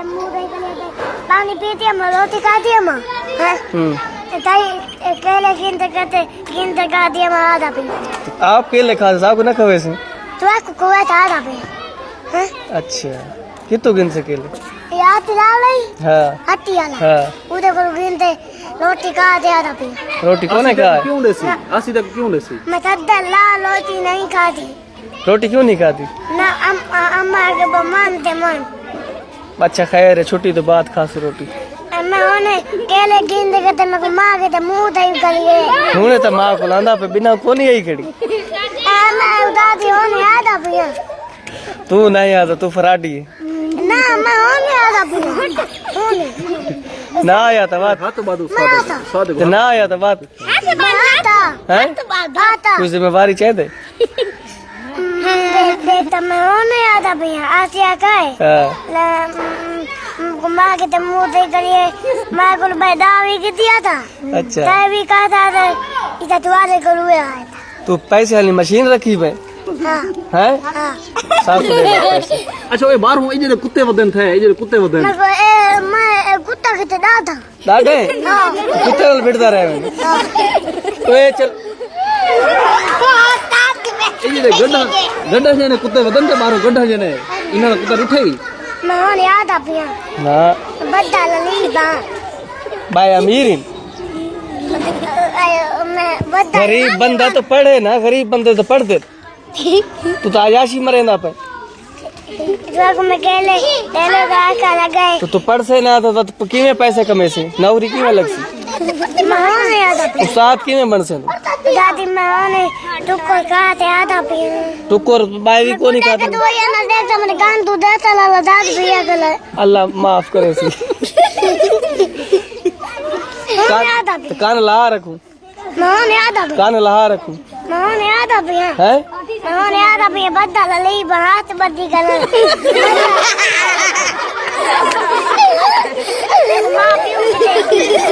पानी पीती है रोटी खाती है माँ केले गिनते खाती है माँ आधा पी आप केले खाते साहब को ना खावे से तो आपको कुआ था आधा पी अच्छा कितो गिन से केले याद दिला नहीं हाँ हट्टी वाला हाँ उधर को गिनते रोटी खाते आधा पी रोटी कौन है खा क्यों देसी आसी तक क्यों देसी मैं तद्दा लाल रोटी नहीं खाती रोटी क्यों नहीं खाती ना अम्मा के मानते मन अच्छा खैर है छुट्टी तो बात खास रोटी मैं उन्हें केले गिनते करते मेरे को माँ के मुंह दही करिए हूने तो माँ को लांदा पे बिना कोनी आई खड़ी मैं दादी होने आधा पिया तू नहीं आता तू फराडी है ना मैं होने आधा पिया होने ना आया था बात हाथ तो बात तो ना आया था बात है कुछ जिम्मेवारी चाहिए थे मैं होने आधा पिया आसिया का है माँ के मुंह दे करिए माँ को दावी की दिया था अच्छा भी कहा था इधर तुम्हारे को रुए आया था तू पैसे वाली मशीन रखी है हाँ हैं हाँ साफ दे पैसे अच्छा ये बाहर हूं ये कुत्ते वदन थे ये कुत्ते वदन मैं कुत्ता के दादा डाटे कुत्ते वाल बिड़ता रहे मैंने तो ये चल ये गड्ढा गड्ढा से ने कुत्ते वदन के बाहर गड्ढा से ने इना कुत्ता उठेगी मैं होने आधा पिया ना बड़ा लली बा भाई अमीर मैं बड़ा गरीब बंदा तो पढ़े ना गरीब बंदे तो पढ़ते तू तो आयाशी मरे ना पे में केले का आका लगाए तो तू पढ़ से ना आता तो किਵੇਂ पैसे कमे से नौकरी किਵੇਂ लग सी मैं होने आधा पिया उस्ताद किਵੇਂ बन से दादी मैं होने टुक्को खाते आधा पिया तू को बाई भी कोनी खाता तो ये ना देखता मैंने कान तू देता लाला दाद पिया गला अल्लाह माफ करे सी आधा पिया कान लहा रखूं मैं होने आधा पिया कान लहा रखूं मैं होने आधा पिया हैं मैं होने आधा पिया बड़ा लली बात बदी गला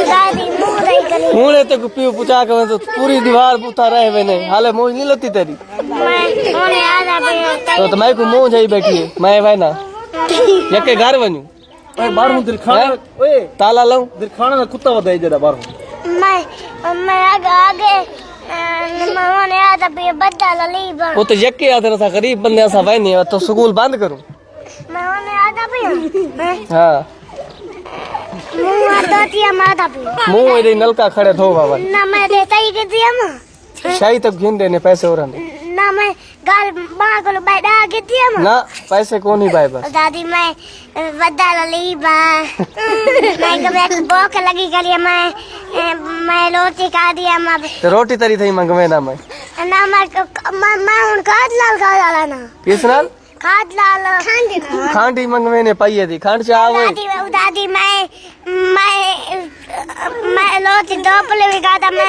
दादी मुंह दही करी हूने तक पीऊ पुचा के तो पूरी दीवार पुता रहे वे नहीं हाले मौज नहीं लती तेरी मैं होने आधा पिया तो मैं को मुंह जाई बैठी है मैं भाई ना यके घर वणू ओए बाहर हूं दिलखाना ओए ताला लाऊं दिलखाना का कुत्ता वदा जरा बाहर मैं आगे मैं होने आधा पिया बड़ा लली बा वो तो यके आते ना गरीब बंदे ऐसा भाई नहीं तो स्कूल बंद करूं मैं होने आधा पिया हां मुंह आता दिया आधा पिया मुंह इधर नलका खड़े धो बाबा ना मैं देता ही के दिया मां शाही तक घिन देने पैसे और ना मैं गाल मां को बैठा के दिया मां ना पैसे कौन ही भाई बस दादी मैं बड़ा लली बा मैं कभी भूख लगी करिए मैं रोटी खा दिया मां तो रोटी तरी थई मंगवे ना मैं ना मैं उन खाद लाल खा डाला ना किस नाल खाद लाल खांडी मंगवे ने पाई थी खांड से आवे दादी मैं रोटी दो पले भी खाता मैं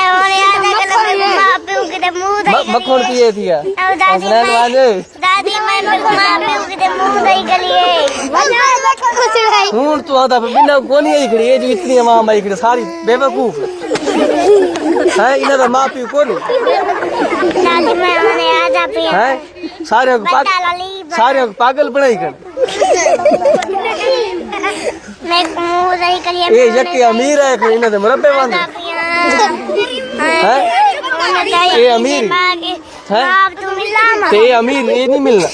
और याद है मां पियो के मुंह दही मक्खन पिए थी या दादी मैं मां पियो के मुंह दही गलिए हूं तू आता बिना कोनी आई खड़ी है जो इतनी मां माई खड़ी सारी बेवकूफ है इना तो मां पियो कोनी दादी मैं होने आधा पिया है सारे पागल बनाई कर मैं मुंह दही करिए ए यके अमीर है कोई ना तो मुरब्बे बांध है ए अमीर है आप तू मिला मां ते अमीर ये नहीं मिलना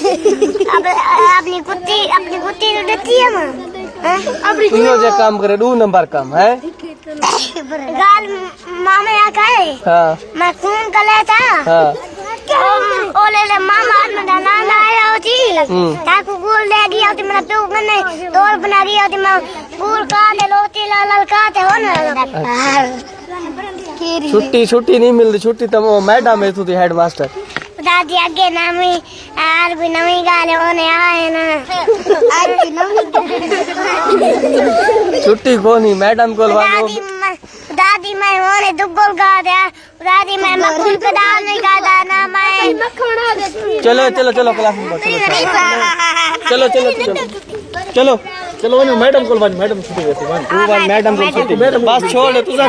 अब अपनी कुत्ती तो देती है मां तू जो काम करे 2 नंबर काम है गाल मामा या कहे हां मैं खून का लेता हां ओले मामा में डाला लाया होती ताकू गुल ले गई होती मेरा प्यो ने तोड़ बना गई होती मैं गुल काटे लोटी लाल काटे हो ना छुट्टी नहीं मिलती छुट्टी तो मैडम है तू हेडमास्टर दादी आगे नामी आर भी नवी गाले होने आए ना आज भी नवी छुट्टी कोनी मैडम को दादी मैं होने दुगुल गा दे दादी मैं मक्खन का दाल नहीं खाता ना मैं मक्खन चलो क्लास में चलो चलो मैडम को मैडम छुट्टी वैसे मैडम को छुट्टी बस छोड़ तू छोड़